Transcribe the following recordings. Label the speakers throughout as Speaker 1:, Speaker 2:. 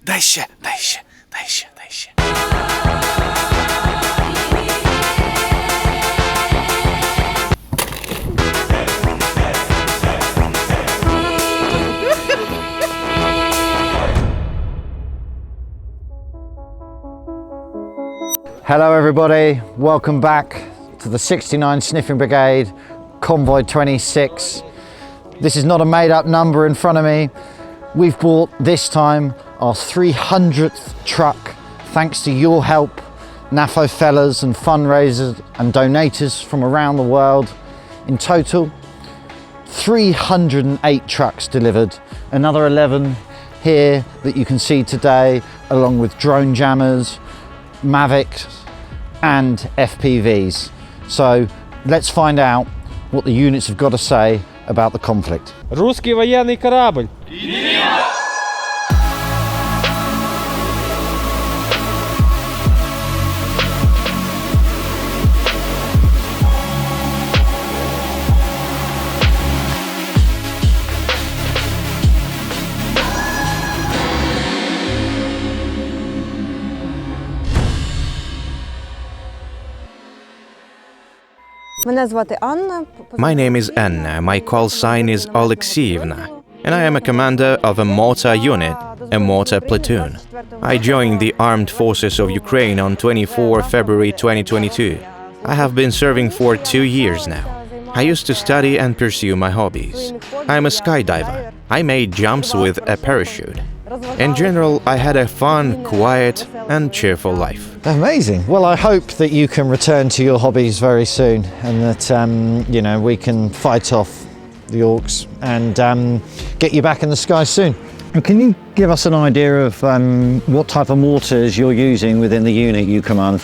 Speaker 1: Дальше.
Speaker 2: Hello everybody, welcome back to the 69 Sniffing Brigade, Convoy 26. This is not a made up number in front of me. We've bought this time our 300th truck, thanks to your help, NAFO fellas and fundraisers and donators from around the world. In total, 308 trucks delivered, another 11 here that you can see today, along with drone jammers, Mavics and FPVs. So let's find out what the units have got to say about the conflict.
Speaker 3: Русский военный корабль.
Speaker 4: My name is Anna, my call sign is Oleksievna, and I am a commander of a Mortar unit, a Mortar platoon. I joined the Armed Forces of Ukraine on 24 February 2022. I have been serving for 2 years now. I used to study and pursue my hobbies. I am a skydiver. I made jumps with a parachute. In general, I had a fun, quiet and cheerful life.
Speaker 2: Amazing. Well, I hope that you can return to your hobbies very soon and that, you know, we can fight off the orcs and get you back in the sky soon. And can you give us an idea of what type of mortars you're using within the unit you command?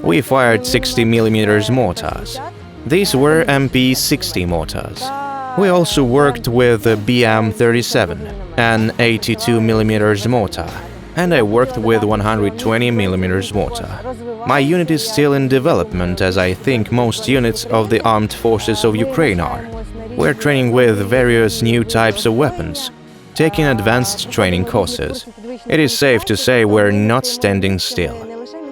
Speaker 4: We fired 60mm mortars. These were MP60 mortars. We also worked with a BM37, an 82mm mortar, and I worked with 120mm mortar. My unit is still in development, as I think most units of the Armed Forces of Ukraine are. We're training with various new types of weapons, taking advanced training courses. It is safe to say we're not standing still.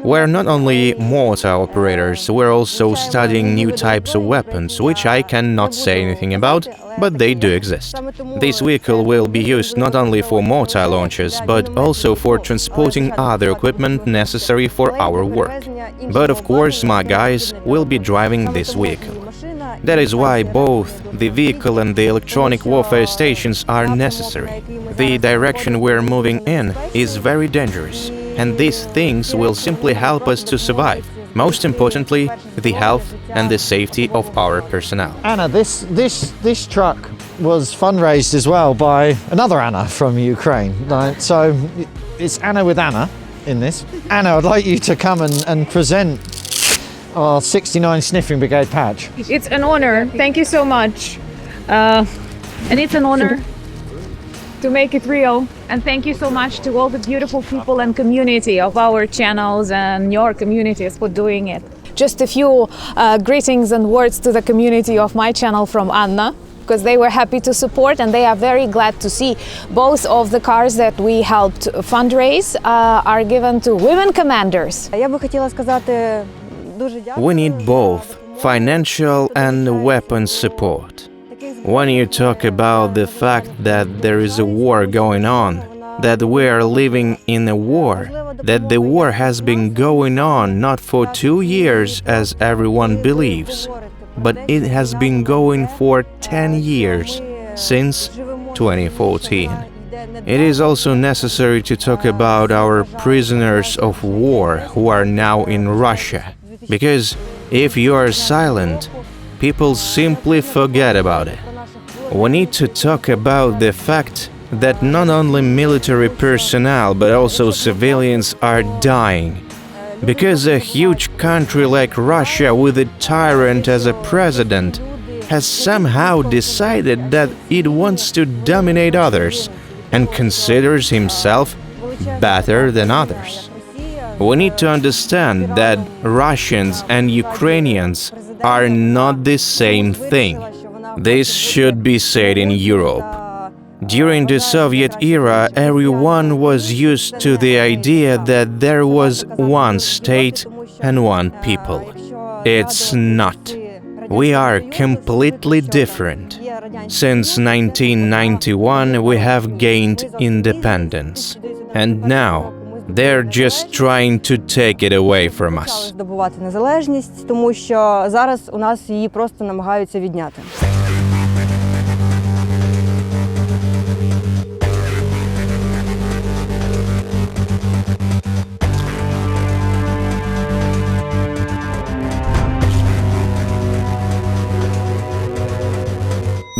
Speaker 4: We're not only mortar operators, we're also studying new types of weapons, which I cannot say anything about, but they do exist. This vehicle will be used not only for mortar launches, but also for transporting other equipment necessary for our work. But of course, my guys will be driving this vehicle. That is why both the vehicle and the electronic warfare stations are necessary. The direction we're moving in is very dangerous, and these things will simply help us to survive. Most importantly, the health and the safety of our personnel.
Speaker 2: Anna, this truck was fundraised as well by another Anna from Ukraine. So it's Anna with Anna in this. Anna, I'd like you to come and present our 69 Sniffing Brigade patch.
Speaker 5: It's an honor. Thank you so much. And it's an honor to make it real. And thank you so much to all the beautiful people and community of our channels and your communities for doing it. Just a few greetings and words to the community of my channel from Anna, because they were happy to support and they are very glad to see both of the cars that we helped fundraise are given to women commanders.
Speaker 4: We need both financial and weapons support. When you talk about the fact that there is a war going on, that we are living in a war, that the war has been going on not for 2 years as everyone believes, but it has been going for 10 years, since 2014. It is also necessary to talk about our prisoners of war who are now in Russia, because if you are silent, people simply forget about it. We need to talk about the fact that not only military personnel but also civilians are dying. Because a huge country like Russia with a tyrant as a president has somehow decided that it wants to dominate others and considers himself better than others. We need to understand that Russians and Ukrainians are not the same thing. This should be said in Europe. During the Soviet era, everyone was used to the idea that there was one state and one people. It's not. We are completely different. Since 1991, we have gained independence. And now, they're just trying to take it away from us.
Speaker 1: Здобувати незалежність, тому що зараз у нас її просто намагаються відняти.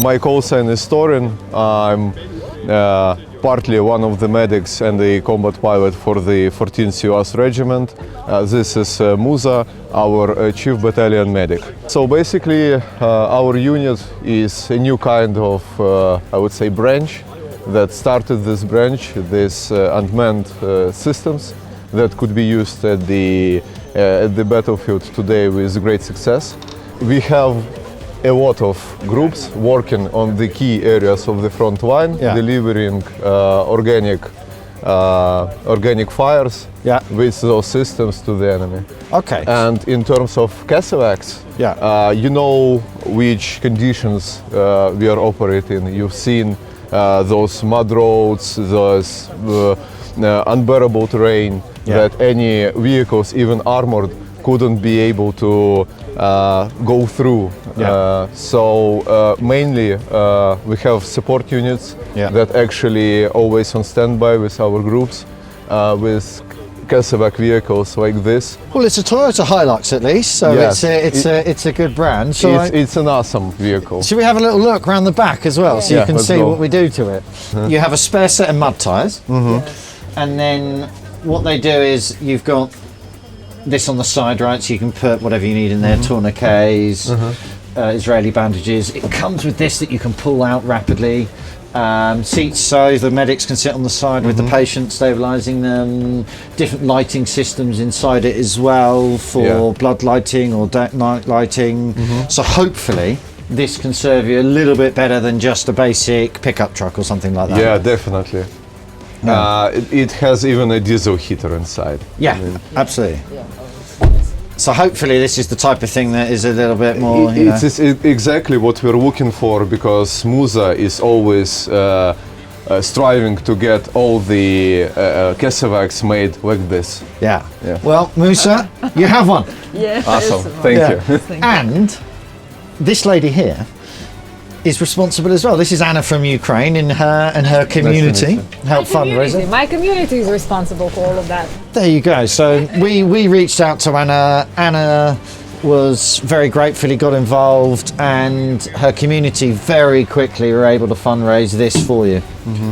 Speaker 6: My call sign is Torin. I'm partly one of the medics and the combat pilot for the 14th US Regiment. This is Musa, our chief battalion medic. So basically, our unit is a new kind of, I would say, branch that started this branch, this unmanned systems that could be used at the battlefield today with great success. We have a lot of groups working on the key areas of the front line, delivering organic fires with those systems to the enemy.
Speaker 2: Okay.
Speaker 6: And in terms of Kerchove, you know which conditions we are operating. You've seen those mud roads, those unbearable terrain that any vehicles, even armored, couldn't be able to go through. So mainly we have support units that actually always on standby with our groups with Kerchove vehicles like this.
Speaker 2: Well, it's a Toyota Hilux at least, so it's a good brand. So
Speaker 6: it's an awesome vehicle.
Speaker 2: should we have a little look around the back as well, so you can
Speaker 6: let's
Speaker 2: see
Speaker 6: go.
Speaker 2: what we do to it? You have a spare set of mud tyres, and then what they do is you've got this on the side, right, so you can put whatever you need in there, tourniquets, Israeli bandages. It comes with this that you can pull out rapidly. Seats so the medics can sit on the side with the patient, stabilising them. Different lighting systems inside it as well for blood lighting or night lighting. So hopefully this can serve you a little bit better than just a basic pickup truck or something like that.
Speaker 6: Yeah, definitely. It has even a diesel heater inside.
Speaker 2: Yeah, absolutely. So hopefully this is the type of thing that is a little bit more,
Speaker 6: It's exactly what we're looking for, because Musa is always striving to get all the Kerchove made like this.
Speaker 2: Yeah. Well, Musa, you have one.
Speaker 6: Awesome, thank you.
Speaker 2: And this lady here is responsible as well. This is Anna from Ukraine in her community. Help fundraising.
Speaker 5: My community is responsible for all of that.
Speaker 2: There you go. So we reached out to Anna. Anna was very gratefully got involved, and her community very quickly were able to fundraise this for you.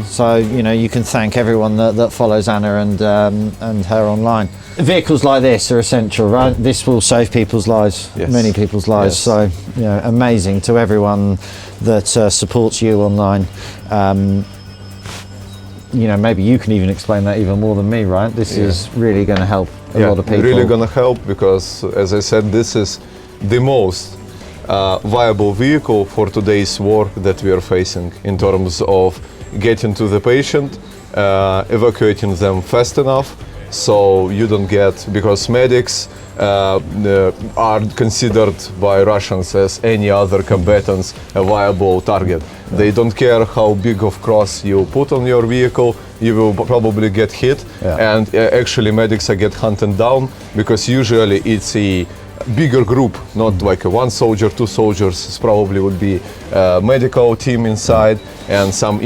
Speaker 2: So you can thank everyone that follows Anna and her online. Vehicles like this are essential, right? This will save people's lives, many people's lives. So amazing to everyone that supports you online. Maybe you can even explain that even more than me, right? This is really going to help a lot of people.
Speaker 6: Really gonna help, because as I said, this is the most viable vehicle for today's war that we are facing in terms of getting to the patient, evacuating them fast enough, so you don't get, because medics are considered by Russians as any other combatants a viable target. They don't care how big of cross you put on your vehicle, you will probably get hit, and actually medics get hunted down, because usually it's a bigger group, not like one soldier, two soldiers. It probably would be a medical team inside and some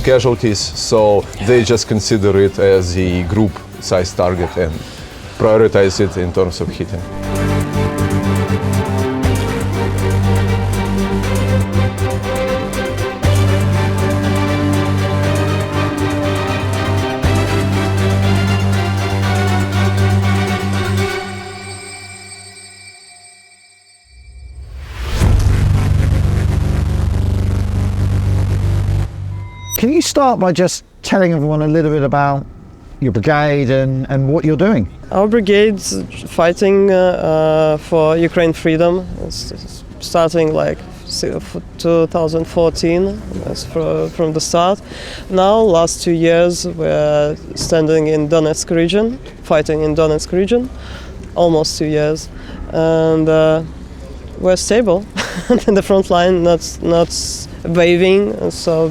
Speaker 6: casualties, so they just consider it as a group size target and prioritize it in terms of hitting.
Speaker 2: can you start by just telling everyone a little bit about your brigade and what you're doing?
Speaker 7: Our brigade's fighting for Ukraine freedom. It's starting like 2014 from the start. Now, last 2 years, we're standing in Donetsk region, fighting in Donetsk region, almost 2 years, and we're stable in the front line, not waving. So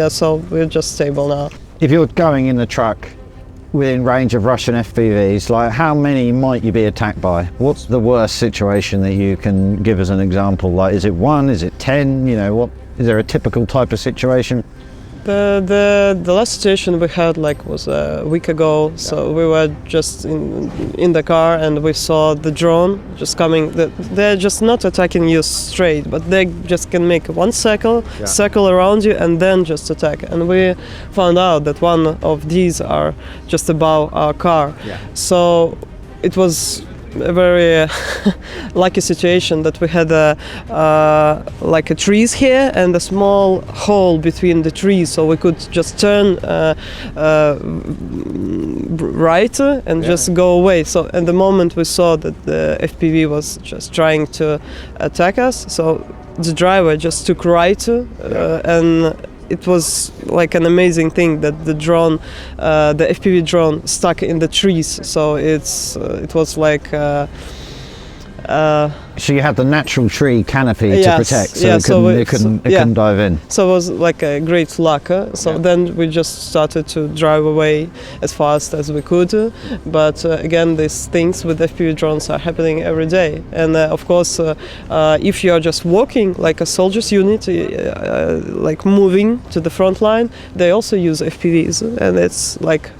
Speaker 7: so we're just stable now.
Speaker 2: If you're going in the truck within range of Russian FPVs, like how many might you be attacked by? What's the worst situation that you can give as an example? Like, is it 1? Is it 10? You know, what is there a typical type of situation?
Speaker 7: The last situation we had was a week ago. So we were just in the car and we saw the drone just coming. They're just not attacking you straight, but they just can make one circle around you and then just attack. And we found out that one of these are just above our car. So it was a very lucky situation that we had a trees here and a small hole between the trees, so we could just turn right and just go away. So at the moment we saw that the FPV was just trying to attack us, so the driver just took right and it was like an amazing thing that the drone, the FPV drone, stuck in the trees. So it was like.
Speaker 2: So you had the natural tree canopy to protect, so it couldn't dive in.
Speaker 7: So it was like a great luck. Then we just started to drive away as fast as we could. But again, these things with FPV drones are happening every day. And of course, if you are just walking like a soldiers unit, like moving to the front line, they also use FPVs, and it's like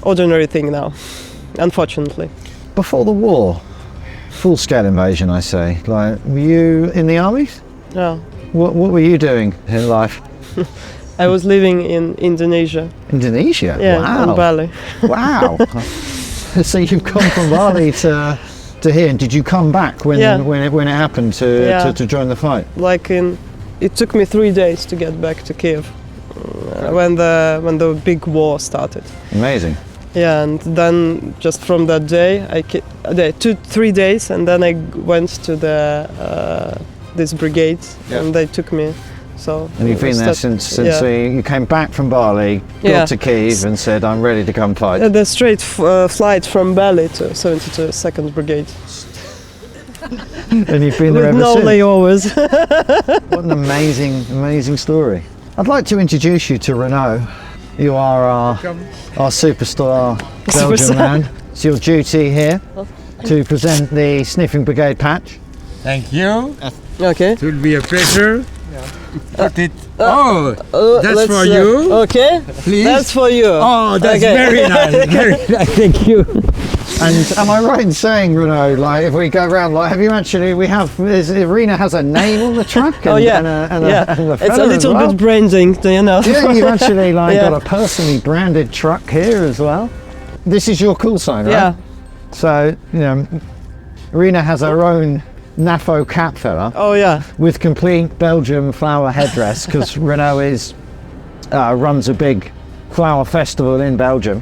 Speaker 7: ordinary thing now, unfortunately.
Speaker 2: Before the war, full-scale invasion, I say. Like, were you in the army?
Speaker 7: Yeah.
Speaker 2: What were you doing in life?
Speaker 7: I was living in Indonesia.
Speaker 2: Indonesia?
Speaker 7: Yeah,
Speaker 2: wow.
Speaker 7: in Bali.
Speaker 2: Wow. So you've come from Bali to here, and did you come back when it happened to join the fight?
Speaker 7: It took me 3 days to get back to Kiev when the big war started.
Speaker 2: Amazing.
Speaker 7: Yeah, and then just from that day, 2-3 days, and then I went to this brigade, and they took me. So. And
Speaker 2: you've been there since you came back from Bali, got to Kiev, and said, "I'm ready to come fight."
Speaker 7: The straight flight from Bali to 72nd Brigade.
Speaker 2: And you've been there ever
Speaker 7: since. No layovers.
Speaker 2: What an amazing story. I'd like to introduce you to Renaud. You are our superstar Belgian man. It's your duty here to present the Sniffing Brigade patch.
Speaker 8: Thank you.
Speaker 7: Okay.
Speaker 8: It will be a pleasure. Put it. That's for you.
Speaker 7: Okay.
Speaker 8: Please.
Speaker 7: That's for you.
Speaker 8: Oh, that's very nice. Very nice. Thank you.
Speaker 2: And am I right in saying, Renaud, like if we go around, like have you actually, Irina has a name on the truck? And, and a
Speaker 7: it's a little bit branding, you know.
Speaker 2: Yeah, you've actually got a personally branded truck here as well. This is your call sign, right?
Speaker 7: Yeah.
Speaker 2: So, Irina has her own NAFO cap fella.
Speaker 7: Oh yeah.
Speaker 2: With complete Belgium flower headdress, because Renaud runs a big flower festival in Belgium.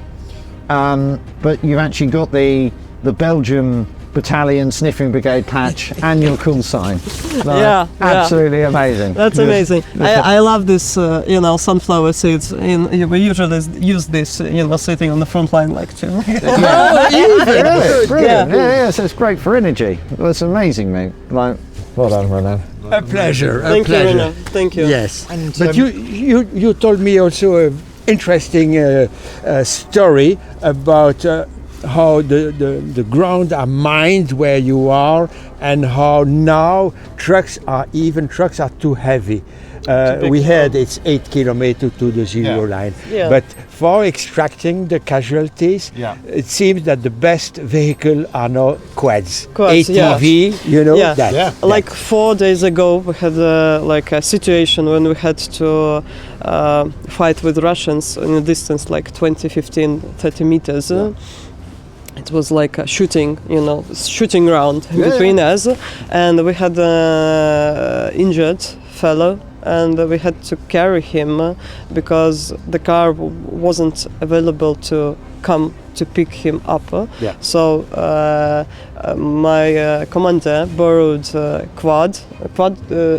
Speaker 2: But you've actually got the Belgium Battalion Sniffing Brigade patch and your call sign. Absolutely amazing.
Speaker 7: That's amazing. I love this, sunflower seeds. We usually use this, sitting on the front line like too.
Speaker 2: Really? Brilliant. Yeah. So it's great for energy. That's amazing, mate. Well done, Renaud.
Speaker 8: A pleasure.
Speaker 7: Thank you, Renaud. Thank you.
Speaker 8: Yes. And, but you told me also an interesting story about how the ground are mined where you are, and how now trucks are too heavy. We heard it's 8 kilometers to the zero line, but for extracting the casualties, it seems that the best vehicle are now quads ATV, that.
Speaker 7: Like 4 days ago, we had a situation when we had to fight with Russians in a distance like 20, 15, 30 meters. It was like a shooting round between us, and we had injured fellow, and we had to carry him because the car wasn't available to come to pick him up.
Speaker 2: Yeah.
Speaker 7: So my commander borrowed quad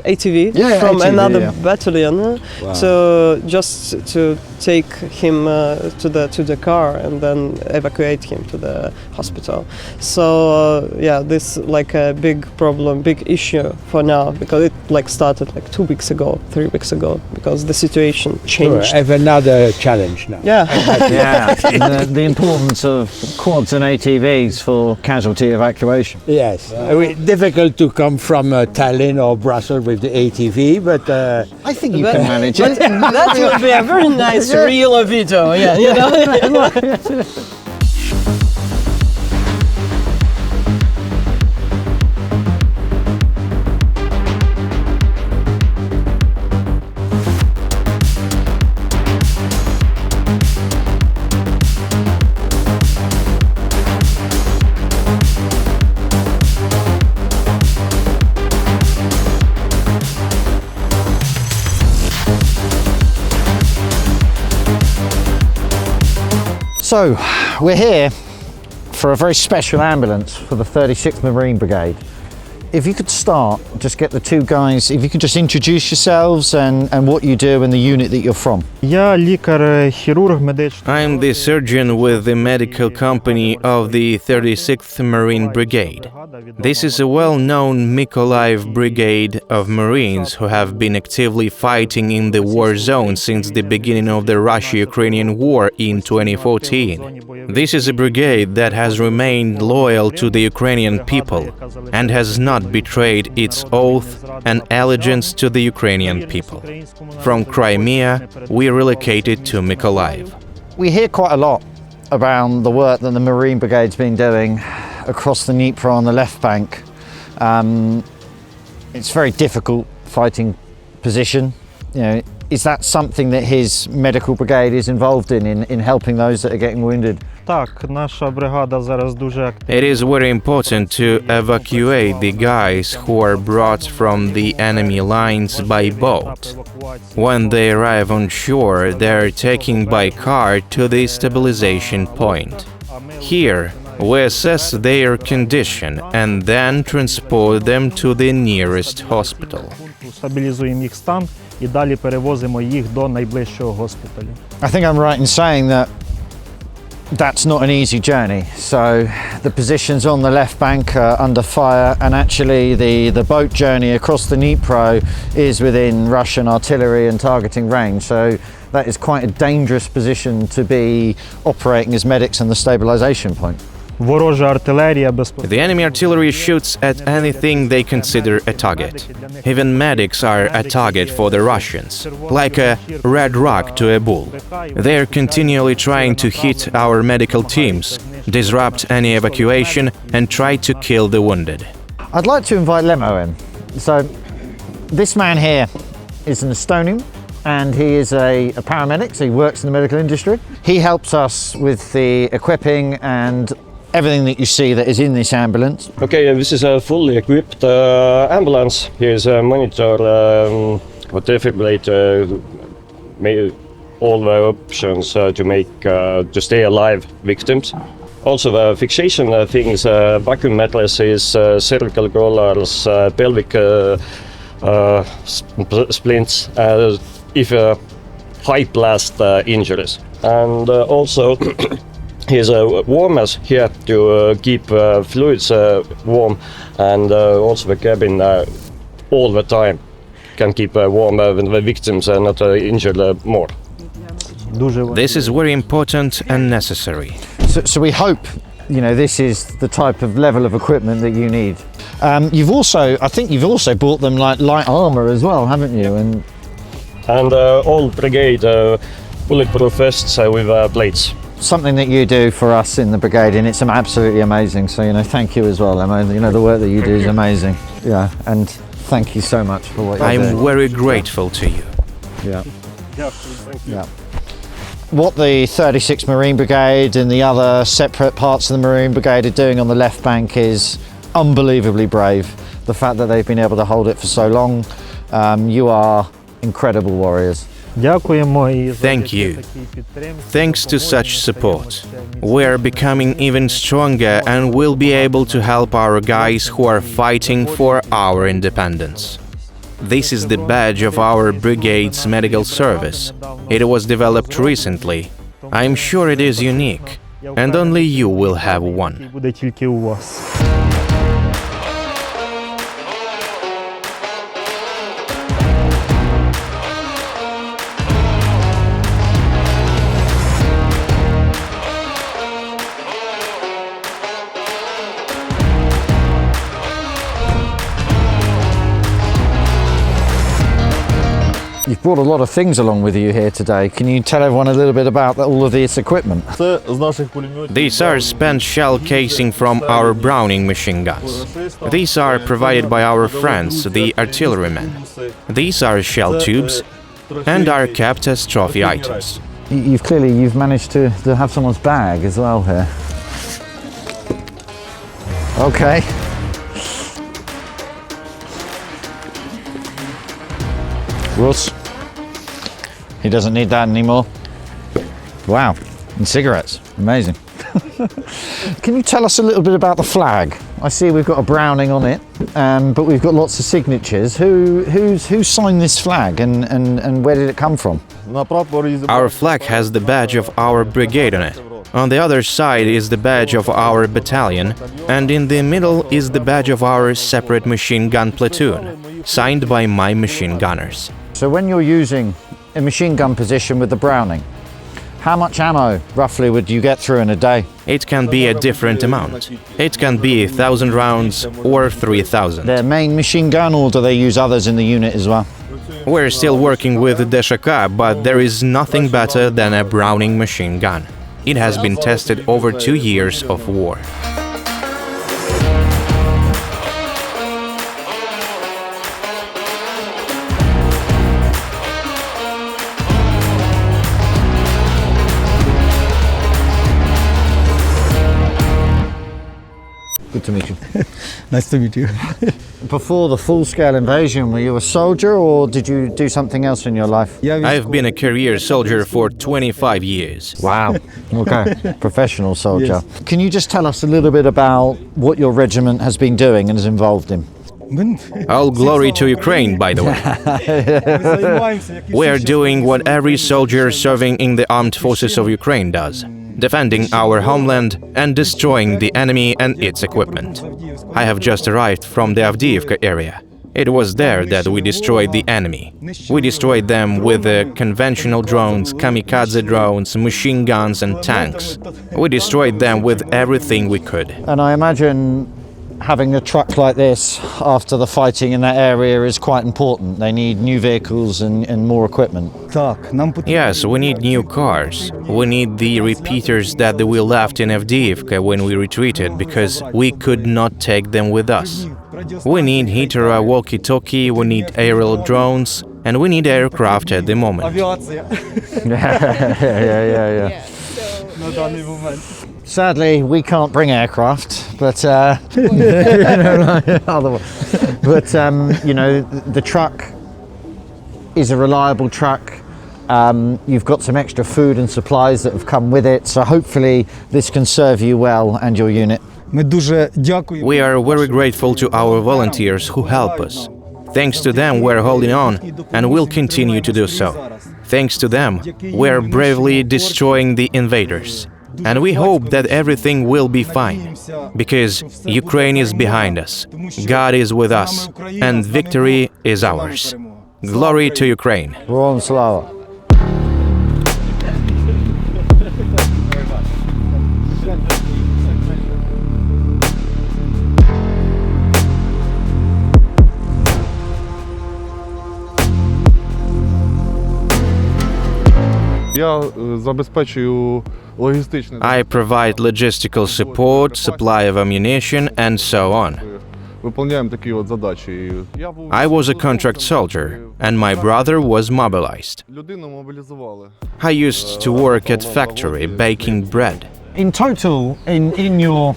Speaker 7: ATV
Speaker 2: Yeah,
Speaker 7: from
Speaker 2: ATV,
Speaker 7: another
Speaker 2: yeah.
Speaker 7: battalion to just to take him to the car and then evacuate him to the hospital. So yeah, this like a big problem, big issue for now, because it like started like 2 weeks ago, 3 weeks ago, because the situation changed.
Speaker 8: I have another challenge now.
Speaker 7: Yeah.
Speaker 2: Yeah, the importance of quads and ATVs for casualty evacuation.
Speaker 8: Yes, difficult to come from Tallinn or Brussels with the ATV, but
Speaker 2: I think you can manage it.
Speaker 7: That would be a very nice real video, yeah, you know.
Speaker 2: So, we're here for a very special ambulance for the 36th Marine Brigade. If you could start, just get the two guys, if you could just introduce yourselves and what you do and the unit that you're from.
Speaker 4: I'm the surgeon with the medical company of the 36th Marine Brigade. This is a well-known Mykolaiv brigade of Marines who have been actively fighting in the war zone since the beginning of the Russia-Ukrainian war in 2014. This is a brigade that has remained loyal to the Ukrainian people and has not betrayed its oath and allegiance to the Ukrainian people. From Crimea, we relocated to Mykolaiv.
Speaker 2: We hear quite a lot about the work that the Marine Brigade's been doing across the Dnieper on the left bank. It's a very difficult fighting position. You know, is that something that his medical brigade is involved in helping those that are getting wounded?
Speaker 4: It is very important to evacuate the guys who are brought from the enemy lines by boat. When they arrive on shore, they are taken by car to the stabilization point. Here, we assess their condition and then transport them to the nearest hospital.
Speaker 2: I think I'm right in saying that that's not an easy journey. So the positions on the left bank are under fire, and actually the boat journey across the Dnieper is within Russian artillery and targeting range. So that is quite a dangerous position to be operating as medics in the stabilization point.
Speaker 4: The enemy artillery shoots at anything they consider a target. Even medics are a target for the Russians, like a red rock to a bull. They are continually trying to hit our medical teams, disrupt any evacuation, and try to kill the wounded.
Speaker 2: I'd like to invite Lemo in. So this man here is an Estonian, and he is a paramedic, so he works in the medical industry. He helps us with the equipping and everything that you see that is in this ambulance.
Speaker 9: Okay, this is a fully equipped ambulance. Here's a monitor, a defibrillator, all the options to make to stay alive victims. Also the fixation things, vacuum mattresses, cervical collars, pelvic splints, if high blast injuries. And also here's warmers here to keep fluids warm, and also the cabin all the time can keep warm when the victims are not injured more.
Speaker 4: This is very important and necessary.
Speaker 2: So we hope, you know, this is the type of level of equipment that you need. I think you've also bought them like light armor as well, haven't you? And
Speaker 9: all brigade bulletproof vests with plates.
Speaker 2: something that you do for us in the brigade, and it's absolutely amazing. So, you know, thank you as well, Emma. You know, the work that you do is amazing. Yeah, and thank you so much for what you're doing.
Speaker 4: I'm very grateful to you.
Speaker 2: Yeah. Yeah. What the 36th Marine Brigade and the other separate parts of the Marine Brigade are doing on the left bank is unbelievably brave. The fact that they've been able to hold it for so long, You are incredible warriors.
Speaker 4: Thank you. Thanks to such support, we are becoming even stronger and will be able to help our guys who are fighting for our independence. This is the badge of our brigade's medical service. It was developed recently. I'm sure it is unique, and only you will have one.
Speaker 2: You've brought a lot of things along with you here today. Can you tell everyone a little bit about all of this equipment?
Speaker 4: These are spent shell casing from our Browning machine guns. These are provided by our friends, the artillerymen. These are shell tubes and are kept as trophy items.
Speaker 2: You've managed to have someone's bag as well here. Okay. Russ, he doesn't need that anymore. Wow, and cigarettes, amazing. Can you tell us a little bit about the flag? I see we've got a Browning on it, but we've got lots of signatures. Who signed this flag and where did it come from?
Speaker 4: Our flag has the badge of our brigade on it. On the other side is the badge of our battalion, and in the middle is the badge of our separate machine gun platoon, signed by my machine gunners.
Speaker 2: So when you're using a machine gun position with the Browning, how much ammo roughly would you get through in a day?
Speaker 4: It can be a different amount. It can be 1,000 rounds or 3,000.
Speaker 2: Their main machine gun, or do they use others in the unit as well?
Speaker 4: We're still working with the DSHK, but there is nothing better than a Browning machine gun. It has been tested over 2 years of war.
Speaker 2: Good to meet you.
Speaker 10: Nice to meet you.
Speaker 2: Before the full-scale invasion, were you a soldier or did you do something else in your life?
Speaker 4: I've been a career soldier for 25 years.
Speaker 2: Wow. Okay. Professional soldier. Yeah. Can you just tell us a little bit about what your regiment has been doing and is involved in?
Speaker 4: All glory to Ukraine, by the way. We are doing what every soldier serving in the armed forces of Ukraine does. Defending our homeland and destroying the enemy and its equipment. I have just arrived from the Avdiivka area. It was there that we destroyed the enemy. We destroyed them with conventional drones, kamikaze drones, machine guns and tanks. We destroyed them with everything we could.
Speaker 2: And I imagine having a truck like this after the fighting in that area is quite important. They need new vehicles and more equipment.
Speaker 4: Yes, we need new cars. We need the repeaters that we left in Avdiivka when we retreated, because we could not take them with us. We need Hitera walkie-talkie, we need aerial drones, and we need aircraft at the moment.
Speaker 2: Yeah. Sadly, we can't bring aircraft, but you know, the truck is a reliable truck. You've got some extra food and supplies that have come with it, so hopefully this can serve you well and your unit.
Speaker 4: We are very grateful to our volunteers who help us. Thanks to them, we're holding on and will continue to do so. Thanks to them, we're bravely destroying the invaders. And we hope that everything will be fine, because Ukraine is behind us, God is with us, and victory is ours. Glory to Ukraine.
Speaker 2: Heroyam Slava.
Speaker 4: I provide logistical support, supply of ammunition, and so on. I was a contract soldier, and my brother was mobilized. I used to work at factory baking bread.
Speaker 2: In total, in your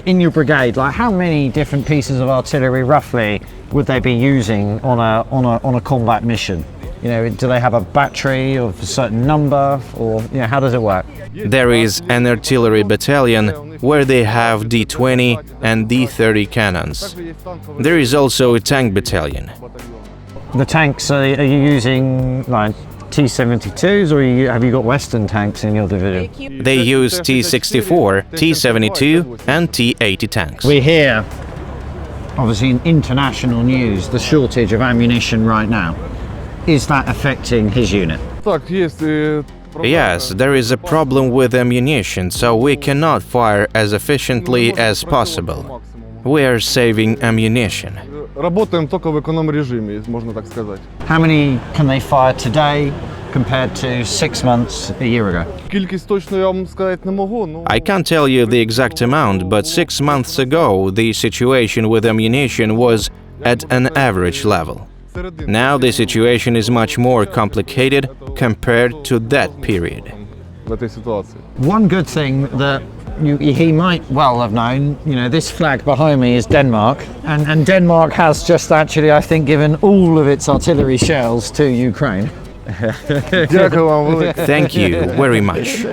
Speaker 2: in your brigade, like how many different pieces of artillery roughly would they be using on a combat mission? You know, do they have a battery of a certain number, or you know, how does it work?
Speaker 4: There is an artillery battalion where they have D20 and D30 cannons. There is also a tank battalion.
Speaker 2: The tanks, are you using like T-72s, or have you got Western tanks in your division?
Speaker 4: They use T-64, T-72 and T-80 tanks.
Speaker 2: We hear, obviously in international news, the shortage of ammunition right now. Is that affecting his unit?
Speaker 4: Yes, there is a problem with ammunition, so we cannot fire as efficiently as possible. We are saving ammunition.
Speaker 2: How many can they fire today compared to 6 months a year ago?
Speaker 4: I can't tell you the exact amount, but 6 months ago the situation with ammunition was at an average level. Now the situation is much more complicated compared to that period.
Speaker 2: One good thing that he might well have known, you know, this flag behind me is Denmark, and Denmark has just actually, I think, given all of its artillery shells to Ukraine.
Speaker 4: Thank you very much.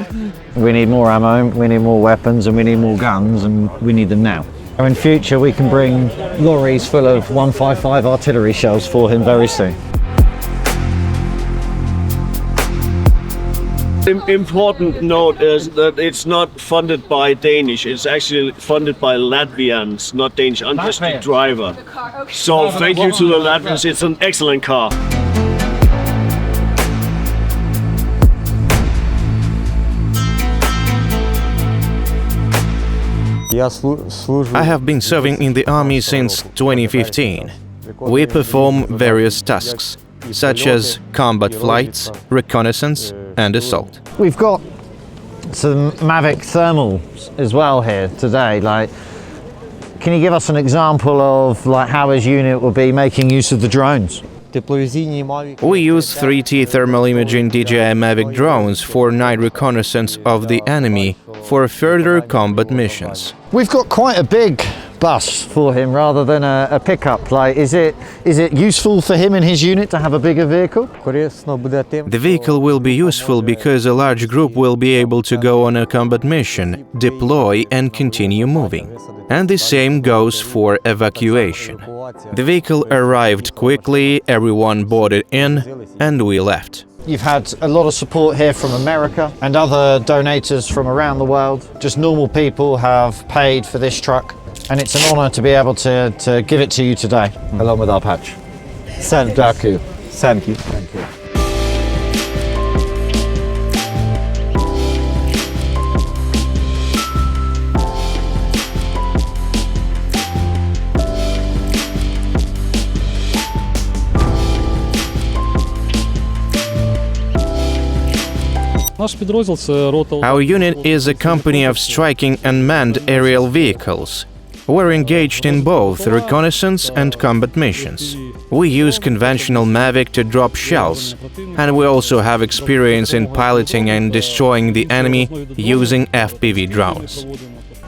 Speaker 2: We need more ammo, we need more weapons, and we need more guns, and we need them now. In future, we can bring lorries full of 155 artillery shells for him very soon.
Speaker 10: Important note is that it's not funded by Danish, it's actually funded by Latvians, not Danish. I'm just the driver. So thank you to the Latvians, it's an excellent car.
Speaker 4: I have been serving in the army since 2015. We perform various tasks, such as combat flights, reconnaissance and assault.
Speaker 2: We've got some Mavic thermals as well here today. Like, can you give us an example of like how his unit will be making use of the drones?
Speaker 4: We use 3T thermal imaging DJI Mavic drones for night reconnaissance of the enemy for further combat missions.
Speaker 2: We've got quite a big bus for him rather than a pickup. Like, is it useful for him and his unit to have a bigger vehicle?
Speaker 4: The vehicle will be useful because a large group will be able to go on a combat mission, deploy and continue moving. And the same goes for evacuation. The vehicle arrived quickly, everyone boarded in, and we left.
Speaker 2: You've had a lot of support here from America and other donators from around the world. Just normal people have paid for this truck, and it's an honor to be able to give it to you today, along with our patch. Thank you. Thank you. Thank you.
Speaker 4: Our unit is a company of striking and manned aerial vehicles. We're engaged in both reconnaissance and combat missions. We use conventional Mavic to drop shells, and we also have experience in piloting and destroying the enemy using FPV drones.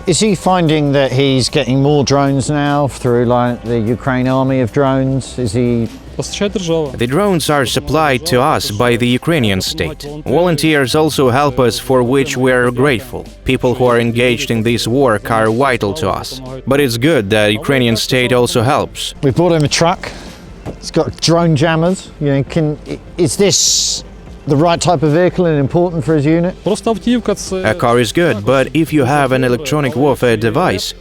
Speaker 2: Is he finding that he's getting more drones now through like the Ukraine army of drones? Is he...
Speaker 4: The drones are supplied to us by the Ukrainian state. Volunteers also help us, for which we are grateful. People who are engaged in this work are vital to us. But it's good that Ukrainian state also helps.
Speaker 2: We brought him a truck. It's got drone jammers. You know, is this the right type of vehicle and important for his unit?
Speaker 4: A car is good, but if you have an electronic warfare device,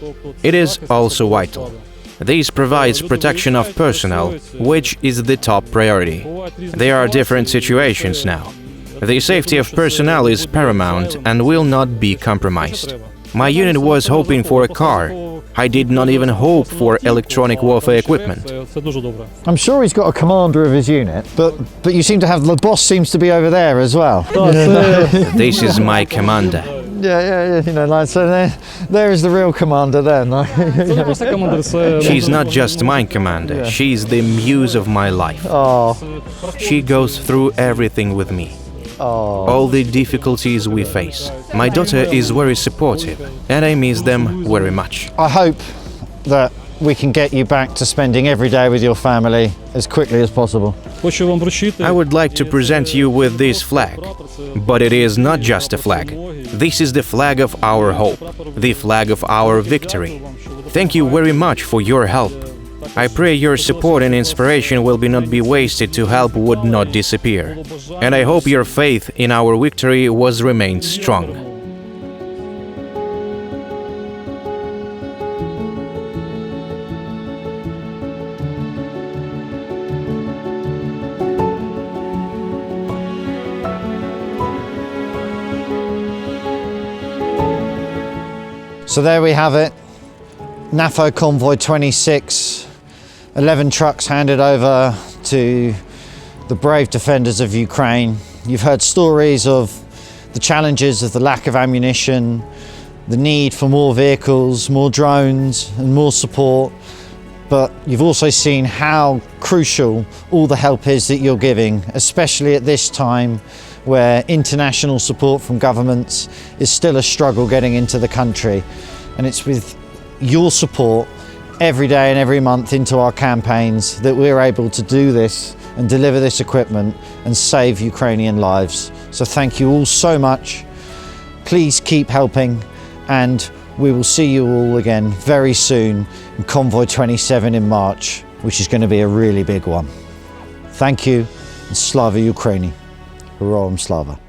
Speaker 4: it is also vital. This provides protection of personnel, which is the top priority. There are different situations now. The safety of personnel is paramount and will not be compromised. My unit was hoping for a car. I did not even hope for electronic warfare equipment.
Speaker 2: I'm sure he's got a commander of his unit, but you seem to have, the boss seems to be over there as well.
Speaker 4: This is my commander.
Speaker 2: Yeah, you know, like, so there is the real commander then.
Speaker 4: She's not just my commander, she's the muse of my life.
Speaker 2: Oh.
Speaker 4: She goes through everything with me. all the difficulties we face. My daughter is very supportive, and I miss them very much.
Speaker 2: I hope that we can get you back to spending every day with your family as quickly as possible.
Speaker 4: I would like to present you with this flag, but it is not just a flag. This is the flag of our hope, the flag of our victory. Thank you very much for your help. I pray your support and inspiration will not be wasted to help would not disappear. And I hope your faith in our victory was remained strong.
Speaker 2: So there we have it, NAFO Convoy 26, 11 trucks handed over to the brave defenders of Ukraine. You've heard stories of the challenges of the lack of ammunition, the need for more vehicles, more drones and more support, but you've also seen how crucial all the help is that you're giving, especially at this time where international support from governments is still a struggle getting into the country. And it's with your support every day and every month into our campaigns that we're able to do this and deliver this equipment and save Ukrainian lives. So thank you all so much. Please keep helping, and we will see you all again very soon in Convoy 27 in March, which is going to be a really big one. Thank you, and Slava Ukraini. Heroyam Slava.